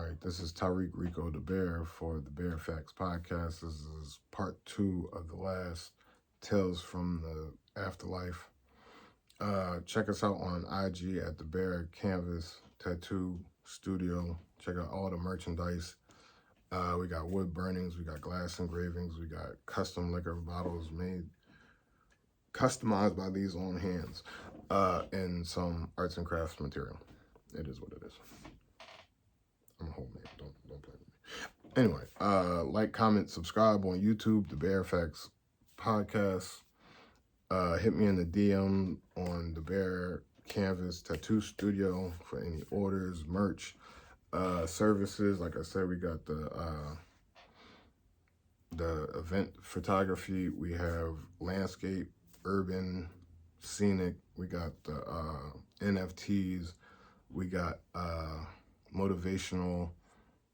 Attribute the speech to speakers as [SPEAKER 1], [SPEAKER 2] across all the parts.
[SPEAKER 1] right, this is Tariq Rico DaBear for the Bear Facts Podcast. This is part 2 of the last Tales from the Afterlife. Check us out on IG at DaBear Canvas Tattoo Studio. Check out all the merchandise. We got wood burnings, we got glass engravings, we got custom liquor bottles customized by these own hands, and some arts and crafts material. It is what it is. I'm a whole man. Don't play with me. Anyway, like, comment, subscribe on YouTube, the Bear Facts Podcast. Hit me in the DM on the Bear Canvas Tattoo Studio for any orders, merch, services. Like I said, we got the event photography. We have landscape, urban, scenic. We got the NFTs. We got motivational,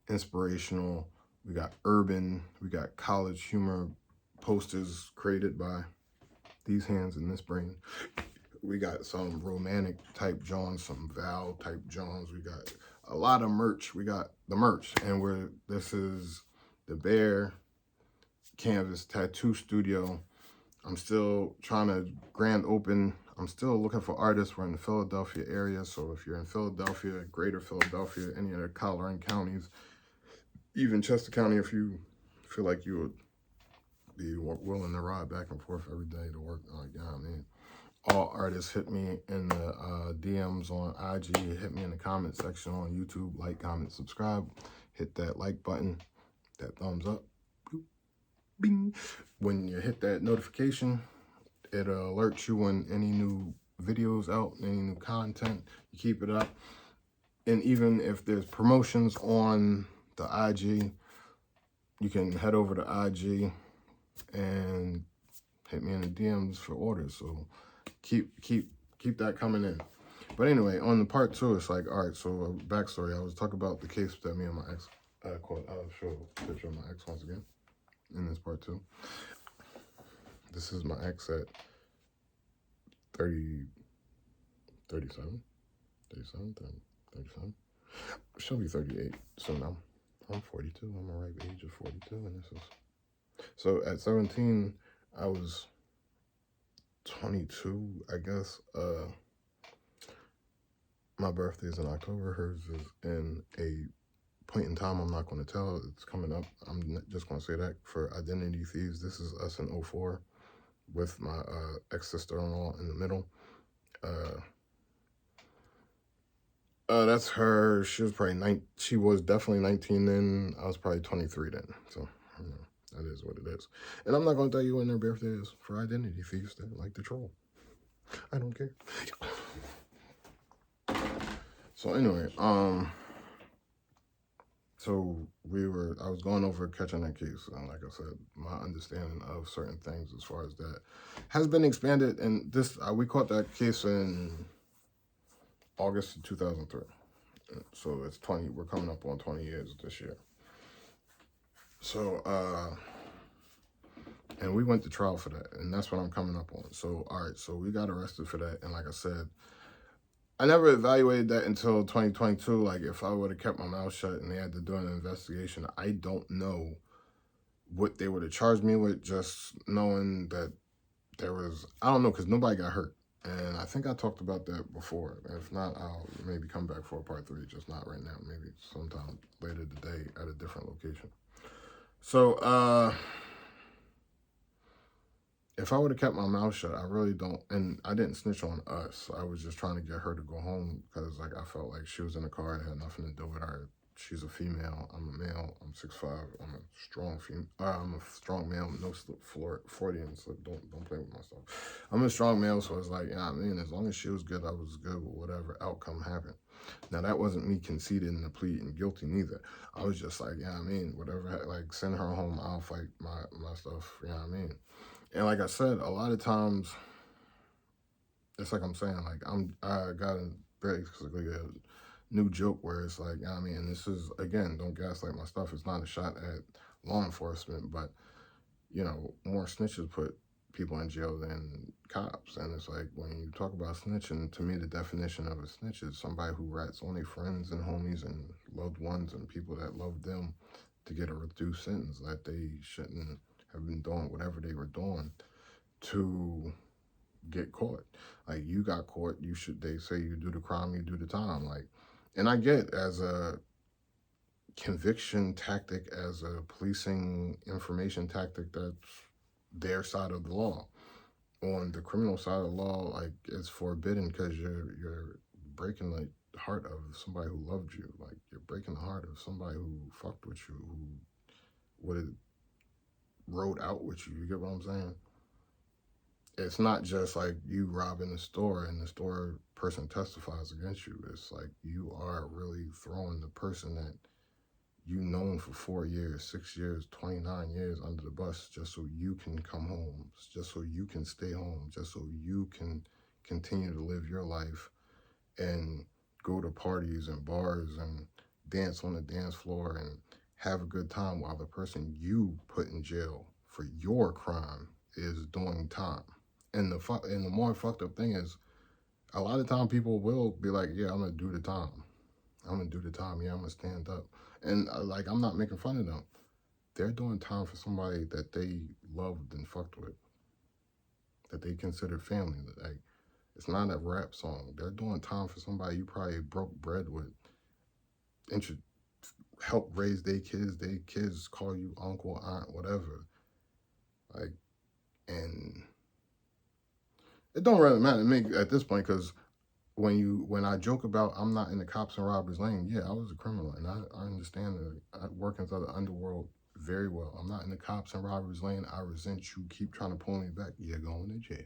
[SPEAKER 1] inspirational. We got urban. We got college humor posters created by these hands and this brain. We got some romantic type Johns, some Val type Johns. We got a lot of merch. We got the merch, and this is the Bear Canvas Tattoo Studio. I'm still trying to grand open. I'm still looking for artists. We're in the Philadelphia area, so if you're in Philadelphia, Greater Philadelphia, any of the Coleraine counties, even Chester County, if you feel like you would be willing to ride back and forth every day to work, all artists, hit me in the DMs on IG, hit me in the comment section on YouTube, like, comment, subscribe, hit that like button, that thumbs up, bing. When you hit that notification, it'll alert you when any new videos out, any new content. You keep it up. And even if there's promotions on the IG, you can head over to IG and hit me in the DMs for orders. So keep that coming in. But anyway, on the part 2, it's like, all right, so backstory. I was talking about the case that me and my ex caught. I'll show a picture of my ex once again in this part 2. This is my ex at 37. She'll be 38 soon. I'm 42. I'm the ripe age of 42, and this is... So at 17, I was 22, I guess. My birthday is in October. Hers is in a point in time I'm not going to tell. It's coming up. I'm just going to say that for Identity Thieves. This is us in 04 with my ex-sister-in-law in the middle. That's her. She was definitely 19 then. I was probably 23 then. So, that is what it is. And I'm not going to tell you when their birthday is for Identity Thieves that like to troll. I don't care. So anyway, so I was going over catching that case, and like I said, my understanding of certain things as far as that has been expanded, and we caught that case in August of 2003. So it's 20, we're coming up on 20 years this year. So, and we went to trial for that, and that's what I'm coming up on. So, all right, so we got arrested for that, and like I said, I never evaluated that until 2022. Like, if I would have kept my mouth shut and they had to do an investigation, I don't know what they would have charged me with, just knowing that there was, I don't know, because nobody got hurt. And I think I talked about that before. If not, I'll maybe come back for a part 3, just not right now. Maybe sometime later today at a different location. So, if I would have kept my mouth shut, I really don't, and I didn't snitch on us. I was just trying to get her to go home because, like, I felt like she was in the car. It had nothing to do with her. She's a female. I'm a male. I'm 6'5". I'm a strong female. I'm a strong male. No slip, Freudian slip. Don't play with myself. I'm a strong male, so it's like, as long as she was good, I was good with whatever outcome happened. Now, that wasn't me conceding the plea and guilty neither. I was just like, whatever, like, send her home. I'll fight my stuff. And like I said, a lot of times, it's like I'm saying, like, I got basically a new joke where it's like, this is, again, don't gaslight my stuff. It's not a shot at law enforcement, but, more snitches put people in jail than cops. And it's like, when you talk about snitching, to me, the definition of a snitch is somebody who rats on their friends and homies and loved ones and people that love them to get a reduced sentence that they shouldn't have been doing whatever they were doing to get caught. Like, you got caught, they say you do the crime, you do the time. Like, and I get, as a conviction tactic, as a policing information tactic, that's their side of the law. On the criminal side of the law, like, it's forbidden because you're breaking the heart of somebody who loved you. Like, you're breaking the heart of somebody who fucked with you, who would have rode out with you. You get what I'm saying? It's not just like you robbing the store and the store person testifies against you. It's like you are really throwing the person that you known for 4 years, 6 years, 29 years under the bus just so you can come home, just so you can stay home, just so you can continue to live your life and go to parties and bars and dance on the dance floor and have a good time while the person you put in jail for your crime is doing time. And the more fucked up thing is, a lot of time people will be like, yeah, I'm gonna do the time. I'm gonna do the time. Yeah, I'm gonna stand up. And like, I'm not making fun of them. They're doing time for somebody that they loved and fucked with, that they considered family. Like, it's not a rap song. They're doing time for somebody you probably broke bread with, help raise their kids call you uncle, aunt, whatever. Like, and it don't really matter to me at this point, because when I joke about I'm not in the cops and robbers lane, yeah, I was a criminal, and I understand the workings of the underworld very well. I'm not in the cops and robbers lane. I resent you. Keep trying to pull me back. You're going to jail.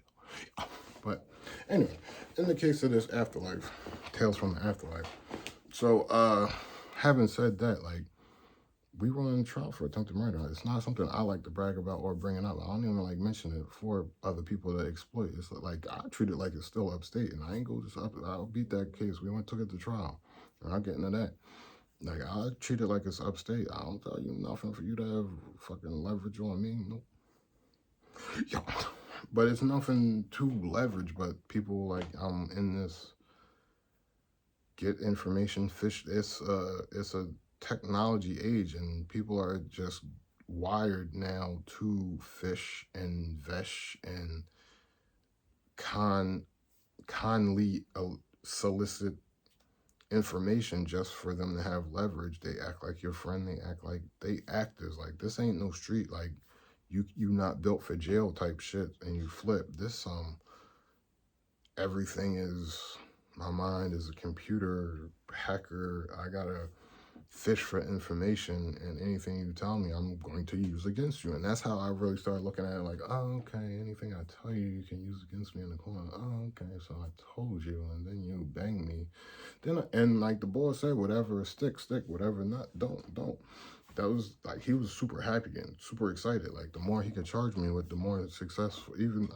[SPEAKER 1] But anyway, in the case of this Afterlife, Tales from the Afterlife. So, having said that, like, we were on trial for attempted murder. It's not something I like to brag about or bring it up. I don't even like mention it for other people that exploit. It's like, I treat it like it's still upstate, and I ain't go just up. I'll beat that case. We took it to trial, and I'll get into that. Like, I treat it like it's upstate. I don't tell you nothing for you to have fucking leverage on me. Nope. Yo. But it's nothing to leverage, but people like, I'm in this get information fish. It's a technology age, and people are just wired now to fish and vesh and conly solicit information just for them to have leverage. They act like your friend. They act as like, this ain't no street. Like, you not built for jail type shit, and you flip this. Everything is, my mind is a computer hacker. I gotta fish for information, and anything you tell me, I'm going to use against you. And that's how I really started looking at it, like, oh, okay, anything I tell you, you can use against me in the corner. Oh, okay, so I told you, and then you bang me. And like the boy said, whatever stick, whatever not, don't. That was like, he was super happy and super excited. Like, the more he could charge me with, the more successful. Even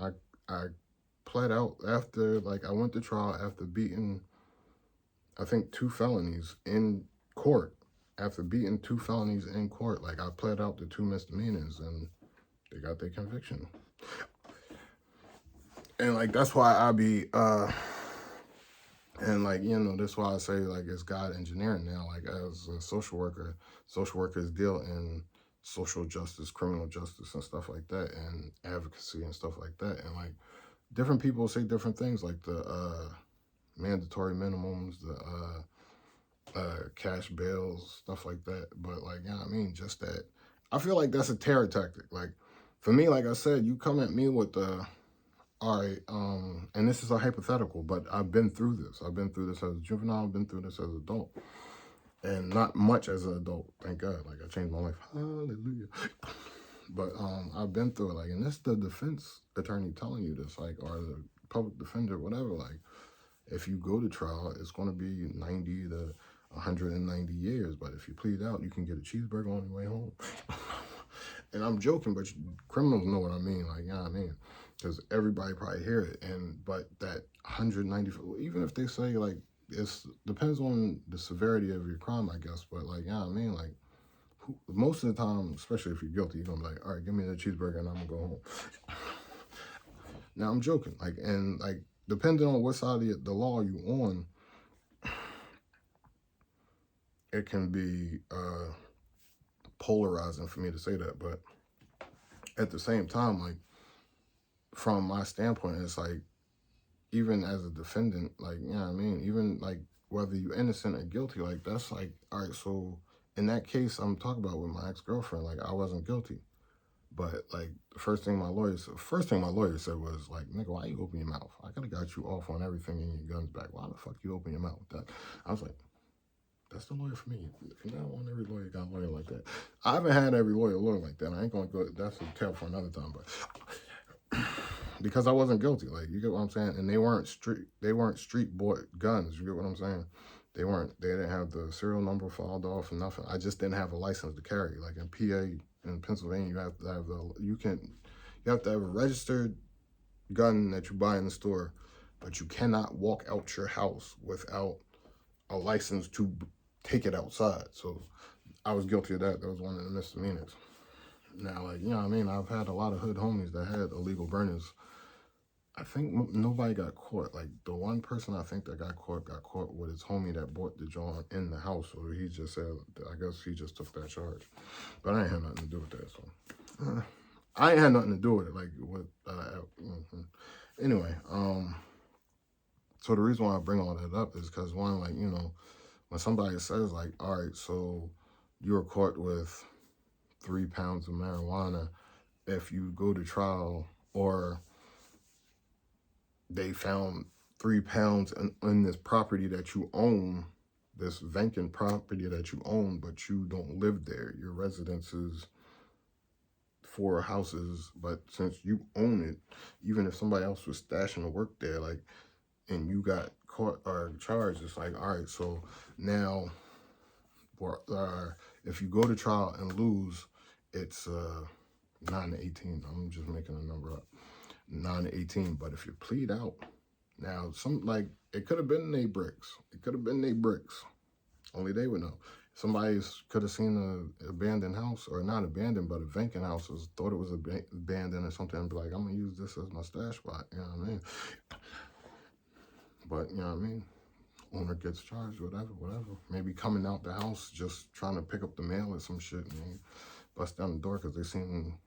[SPEAKER 1] I pled out after, like, I went to trial after beating, I think, 2 felonies in court. After beating 2 felonies in court, like, I pled out the 2 misdemeanors, and they got their conviction. And like, that's why I be and like, that's why I say, like, it's God engineering now. Like, as a social workers deal in social justice, criminal justice, and stuff like that, and advocacy and stuff like that. And like, different people say different things, like the mandatory minimums, the cash bails, stuff like that. But like, I mean, just that, I feel like that's a terror tactic. Like, for me, like I said, you come at me with the, all right, and this is a hypothetical, but I've been through this. I've been through this as a juvenile. I've been through this as an adult, and not much as an adult. Thank God. Like, I changed my life. Hallelujah. But I've been through it. Like, and this the defense attorney telling you this, like, or the public defender, whatever. Like, if you go to trial, it's going to be 90 to 190 years. But if you plead out, you can get a cheeseburger on your way home. And I'm joking, but criminals know what I mean. Like, you know what I mean? Because everybody probably hear it. But that 190, even if they say, like, it depends on the severity of your crime, I guess. But like, you know what I mean? Like, most of the time, especially if you're guilty, you're going to be like, all right, give me the cheeseburger and I'm going to go home. Now I'm joking, like, and like depending on what side of the law you on, it can be polarizing for me to say that, but at the same time, like from my standpoint, it's like even as a defendant, like you know what I mean, even like whether you're innocent or guilty, like that's like all right. So in that case, I'm talking about with my ex-girlfriend, like I wasn't guilty. But like the first thing my lawyer said was like, nigga, why you open your mouth? I could have got you off on everything and your guns back. Why the fuck you open your mouth with that? I was like, that's the lawyer for me. Not want every lawyer got a lawyer like that. I haven't had every lawyer like that. I ain't gonna go. That's a tale for another time. But because I wasn't guilty, like you get what I'm saying, and they weren't street bought guns. You get what I'm saying? They didn't have the serial number filed off and nothing. I just didn't have a license to carry. Like in PA, in Pennsylvania, you have to have a registered gun that you buy in the store, but you cannot walk out your house without a license to take it outside. So I was guilty of that. That was one of the misdemeanors. Now, like, you know what I mean? I've had a lot of hood homies that had illegal burners. I think nobody got caught. Like, the one person I think that got caught with his homie that bought the joint in the house. So he just said, I guess he just took that charge. But I ain't had nothing to do with that. So I ain't had nothing to do with it. Like, anyway, so the reason why I bring all that up is because one, like, you know, when somebody says like, all right, so you were caught with 3 pounds of marijuana, if you go to trial, or they found 3 pounds in this property that you own, this vacant property that you own, but you don't live there. Your residence is 4 houses, but since you own it, even if somebody else was stashing the work there, like, and you got caught or charged, it's like, all right, so now, if you go to trial and lose, it's 9 to 18. I'm just making a number up. 9 to 18. But if you plead out, now it could have been they bricks. It could have been they bricks. Only they would know. Somebody could have seen an abandoned house, or not abandoned, but a vacant house, thought it was abandoned or something, and be like, I'm gonna use this as my stash spot. You know what I mean? But you know what I mean? Owner gets charged, whatever. Maybe coming out the house, just trying to pick up the mail or some shit, and they bust down the door because they seen,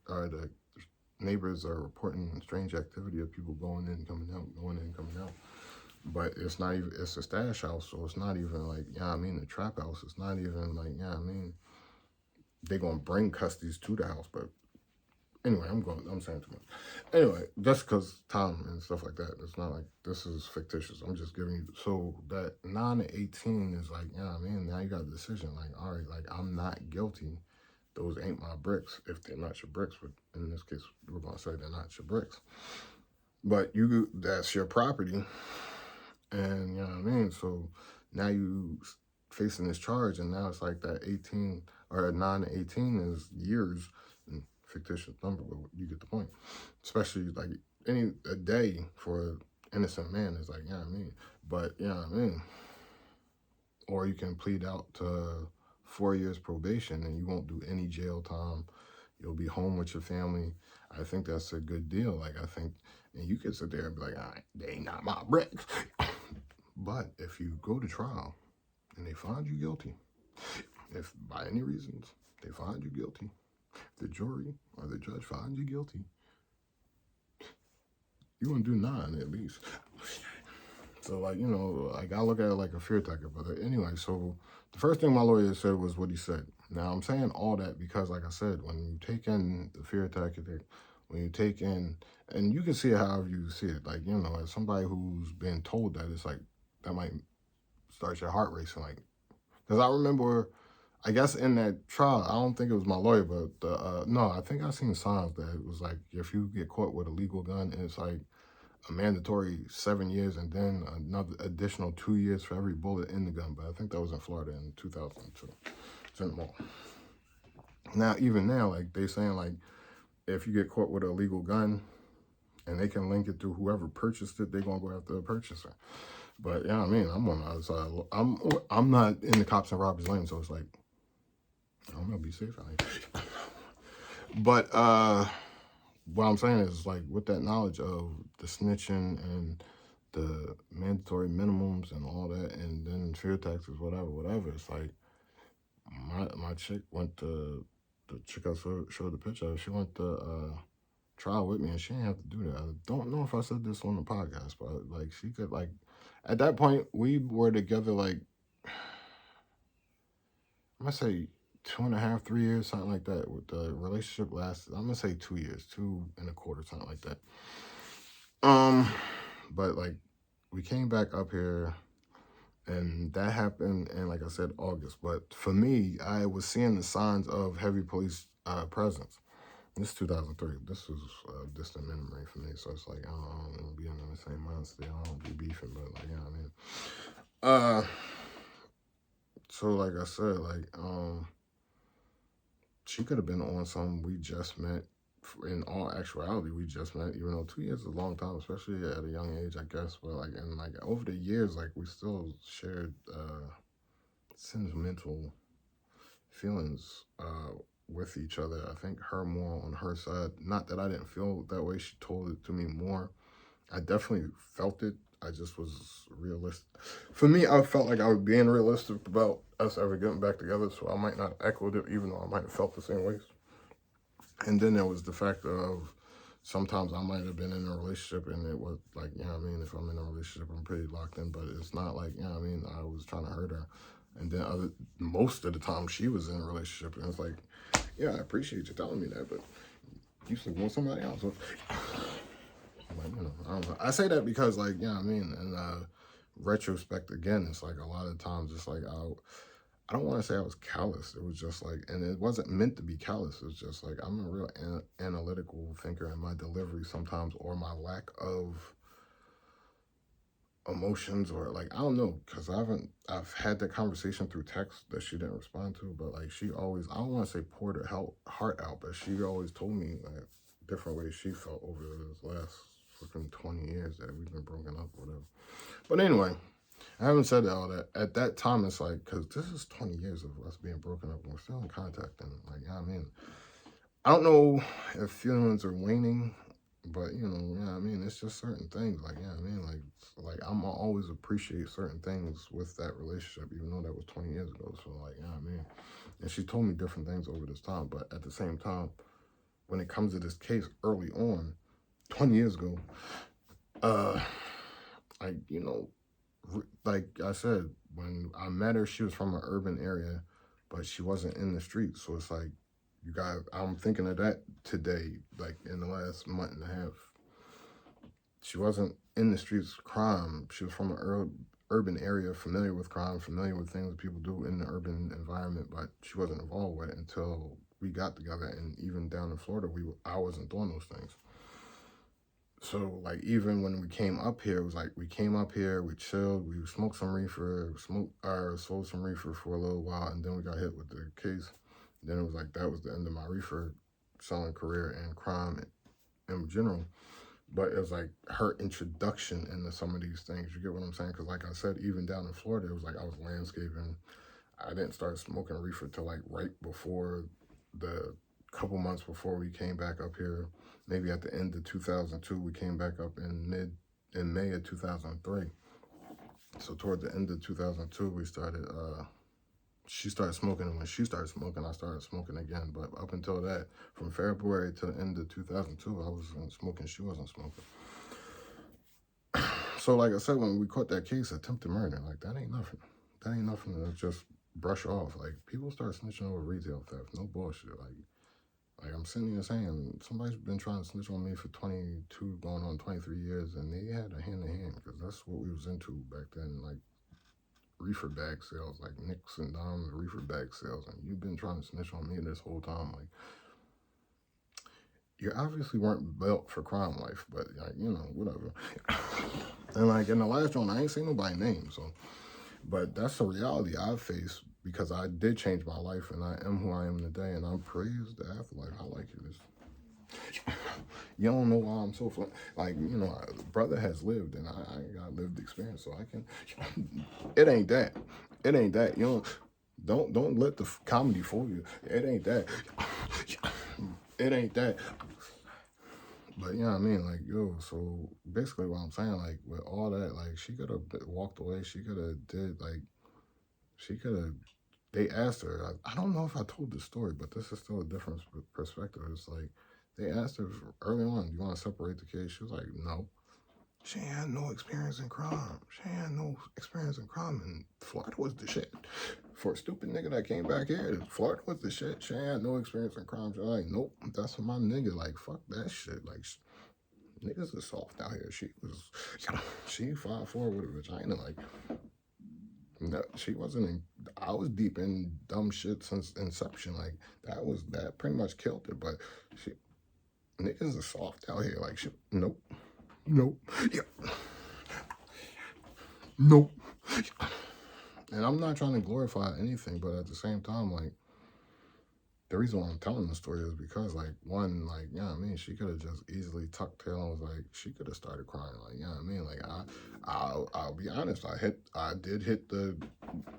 [SPEAKER 1] the neighbors are reporting strange activity of people going in, coming out. But it's not even, it's a stash house, so it's not even like, you know what I mean, the trap house. It's not even like, you know what I mean, they gonna bring custodies to the house. But anyway, I'm saying too much. Anyway, just because time and stuff like that, it's not like this is fictitious. I'm just giving you, so that 9 to 18 is like, you know what I mean, now you got a decision, like, all right, like, I'm not guilty. Those ain't my bricks, if they're not your bricks, but in this case, we're gonna say they're not your bricks. But that's your property, and you know what I mean? So now you facing this charge, and now it's like that 18, or 9 to 18 is years, and fictitious number, but you get the point. Especially like a day for an innocent man is like, you know what I mean? But you know what I mean? Or you can plead out to 4 years probation and you won't do any jail time. You'll be home with your family. I think that's a good deal. Like, I think, and you can sit there and be like, all right, they ain't not my bricks. But if you go to trial and they find you guilty, if by any reasons they find you guilty, the jury or the judge finds you guilty, you're gonna do 9 at least. So, like, you know, like, I look at it like a fear tactic. But anyway, so the first thing my lawyer said was what he said. Now, I'm saying all that because, like I said, when you take in the fear tactic, when you take in, and you can see it however you see it, like, you know, as somebody who's been told that, it's like, that might start your heart racing, like, because I remember, I guess in that trial, I don't think it was my lawyer, but no, I think I seen signs that it was like, if you get caught with a legal gun, it's like a mandatory 7 years and then another additional 2 years for every bullet in the gun. But I think that was in Florida in 2002. It's in the mall. Now, even now, like, they saying, like, if you get caught with a legal gun and they can link it to whoever purchased it, they're going to go after the purchaser. But, yeah, I mean, I'm on the other side. I'm not in the cops and robbers lane, so it's like, I'm going to be safe out here. But what I'm saying is, like, with that knowledge of the snitching and the mandatory minimums and all that, and then fear taxes, whatever, it's like, my chick went to, the chick I showed the picture of, she went to trial with me, and she didn't have to do that. I don't know if I said this on the podcast, but, like, she could, like, at that point, we were together, like, I'm gonna say 2.5, 3 years, something like that. With the relationship lasted, I'm gonna say 2 years, 2.25, something like that. But, like, we came back up here, and that happened in, like I said, August. But for me, I was seeing the signs of heavy police presence. This is 2003. This was a distant memory for me. So it's like, I don't want to be in the same mindset. I don't be beefing, but, like, you know what I mean? So, like I said, like, she could have been on some we just met. In all actuality, we just met, even though 2 years is a long time, especially at a young age, I guess. But, like, and, like, over the years, like, we still shared sentimental feelings with each other. I think her more on her side. Not that I didn't feel that way. She told it to me more. I definitely felt it. I just was realistic. For me, I felt like I was being realistic about us ever getting back together, so I might not echo it, even though I might have felt the same ways. And then there was the fact of sometimes I might have been in a relationship and it was like, you know what I mean, if I'm in a relationship, I'm pretty locked in, but it's not like, you know what I mean, I was trying to hurt her. And then most of the time she was in a relationship, and it's like, yeah, I appreciate you telling me that, but you should want somebody else. Like, you know, I don't know. I say that because, like, you know what I mean, in retrospect, again, it's like a lot of times it's like I don't want to say I was callous. It was just like, and it wasn't meant to be callous. It's just like, I'm a real analytical thinker, and my delivery sometimes, or my lack of emotions, or, like, I don't know, because I've had that conversation through text that she didn't respond to, but, like, she always, I don't want to say poured her heart out, but she always told me, like, different ways she felt over the last fucking 20 years that we've been broken up, or whatever. But anyway, I haven't said all that. At that time, it's like, because this is 20 years of us being broken up, and we're still in contact. And, like, you know what I mean? I don't know if feelings are waning, but, you know what I mean? It's just certain things. Like, you know what I mean? Like I'm always appreciate certain things with that relationship, even though that was 20 years ago. So, like, you know what I mean? And she told me different things over this time. But at the same time, when it comes to this case early on, 20 years ago, like, you know, like I said, when I met her, she was from an urban area, but she wasn't in the streets. So it's like, I'm thinking of that today, like in the last month and a half. She wasn't in the streets of crime. She was from an urban area, familiar with crime, familiar with things that people do in the urban environment, but she wasn't involved with it until we got together. And even down in Florida, I wasn't doing those things. So, like, even when we came up here, it was like we came up here, we chilled, we smoked some reefer, sold some reefer for a little while, and then we got hit with the case. Then it was like that was the end of my reefer selling career and crime in general. But it was like her introduction into some of these things. You get what I'm saying? Because, like I said, even down in Florida, it was like I was landscaping. I didn't start smoking reefer till, like, right before the couple months before we came back up here. Maybe at the end of 2002, we came back up in May of 2003. So toward the end of 2002, we started, she started smoking, and when she started smoking, I started smoking again. But up until that, from February to the end of 2002, I wasn't smoking, she wasn't smoking. So, like I said, when we caught that case, attempted murder, like, that ain't nothing. That ain't nothing to just brush off. Like, people start snitching over retail theft, no bullshit. Like, I'm sitting here saying, somebody's been trying to snitch on me for 22, going on 23 years, and they had a hand-in-hand, because that's what we was into back then, like, reefer bag sales, like Nicks and Dom's reefer bag sales, and you've been trying to snitch on me this whole time. Like, you obviously weren't built for crime life, but, like, you know, whatever. And, like, in the last one, I ain't say nobody's name, so, but that's the reality I face, because I did change my life, and I am who I am today, and I'm praised the Afterlife. I like it. You don't know why I'm so like, you know, brother has lived, and I got lived experience, so I can. It ain't that. It ain't that. You know, don't let the comedy fool you. It ain't that. It ain't that. But yeah, I mean, like, yo, so basically what I'm saying, like, with all that, like, she could have walked away. She could have did, like, she could have, they asked her, I don't know if I told this story, but this is still a different perspective. It's like, they asked her early on, do you want to separate the case? She was like, no. She ain't had no experience in crime. She ain't had no experience in crime. And Florida was the shit. For a stupid nigga that came back here, Florida was the shit. She ain't had no experience in crime. She's like, nope, that's my nigga. Like, fuck that shit. Like, niggas are soft out here. She 5'4" with a vagina. Like, no, she wasn't in, I was deep in dumb shit since inception. Like, that pretty much killed it. But niggas are soft out here. Like, nope. Nope. Yeah. Nope. And I'm not trying to glorify anything, but at the same time, like, the reason why I'm telling the story is because, like, one, like, yeah, I mean, she could have just easily tucked tail and was like, she could have started crying. Like, yeah, I mean, like, I'll be honest, I did hit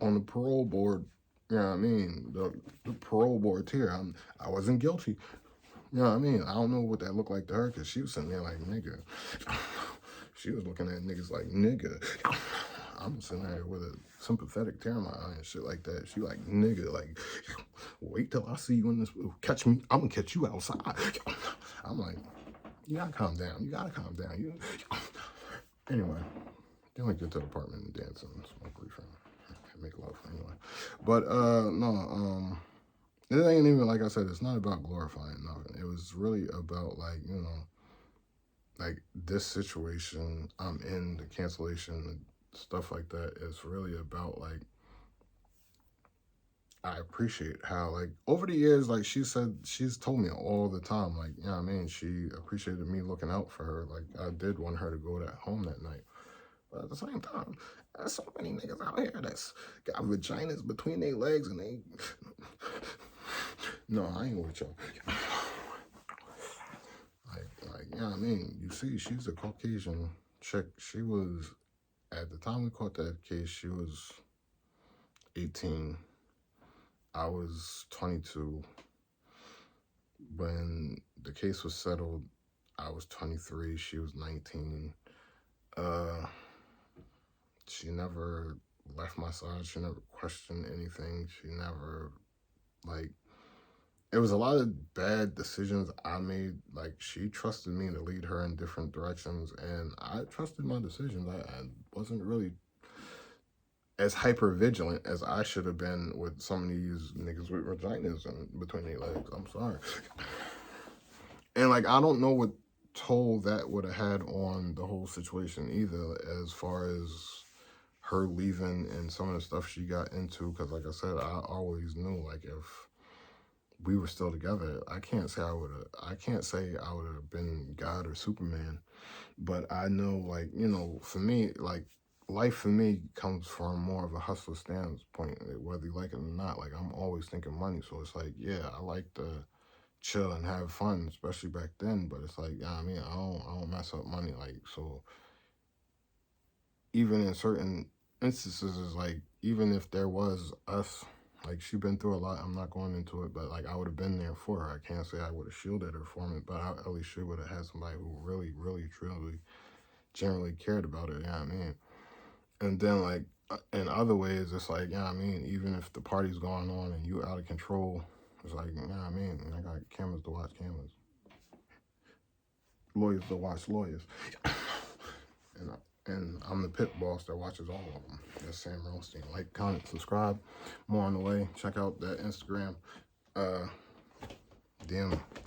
[SPEAKER 1] on the parole board, you know what I mean, the parole board tier. I wasn't guilty. You know what I mean? I don't know what that looked like to her, because she was sitting there like, nigga. She was looking at niggas like, nigga. I'm sitting there with a sympathetic tear in my eye and shit like that. She like, nigga, like, wait till I see you in this, catch me, I'm gonna catch you outside. I'm like, you gotta calm down. You gotta calm down. Anyway, then we get to the apartment and dance and smoke reefer and make love anyway. But no, it ain't even, like I said, it's not about glorifying nothing. It was really about, like, you know, like, this situation I'm in, the cancellation, stuff like that, is really about, like, I appreciate how, like, over the years, like, she's told me all the time, like, you know what I mean, she appreciated me looking out for her. Like, I did want her to go home that night. But at the same time, there's so many niggas out here that's got vaginas between their legs and they... No, I ain't with y'all. Like, yeah, I mean, you see, she's a Caucasian chick. She was, at the time we caught that case, she was 18. I was 22. When the case was settled, I was 23. She was 19. She never left my side. She never questioned anything. She never, like, it was a lot of bad decisions I made. Like, she trusted me to lead her in different directions, and I trusted my decisions. I wasn't really as hyper vigilant as I should have been with some of these niggas with vaginas in between their legs. I'm sorry. And, like, I don't know what toll that would have had on the whole situation either, as far as her leaving and some of the stuff she got into. Because, like I said, I always knew, like, if we were still together, I can't say I would have been God or Superman, but I know, like, you know, for me, like, life for me comes from more of a hustler standpoint, whether you like it or not. Like, I'm always thinking money, so it's like, yeah, I like to chill and have fun, especially back then, but it's like, yeah, I mean, I don't mess up money, like, so even in certain instances, it's like, even if there was us, like, she been through a lot, I'm not going into it, but, like, I would have been there for her. I can't say I would have shielded her from it, but at least she would have had somebody who really, really, truly, generally cared about her, you know what I mean? And then, like, in other ways, it's like, you know what I mean, even if the party's going on and you out of control, it's like, you know what I mean, I got cameras to watch cameras. Lawyers to watch lawyers. And I'm the pit boss that watches all of them. That's Sam Rothstein. Like, comment, subscribe. More on the way. Check out that Instagram. DM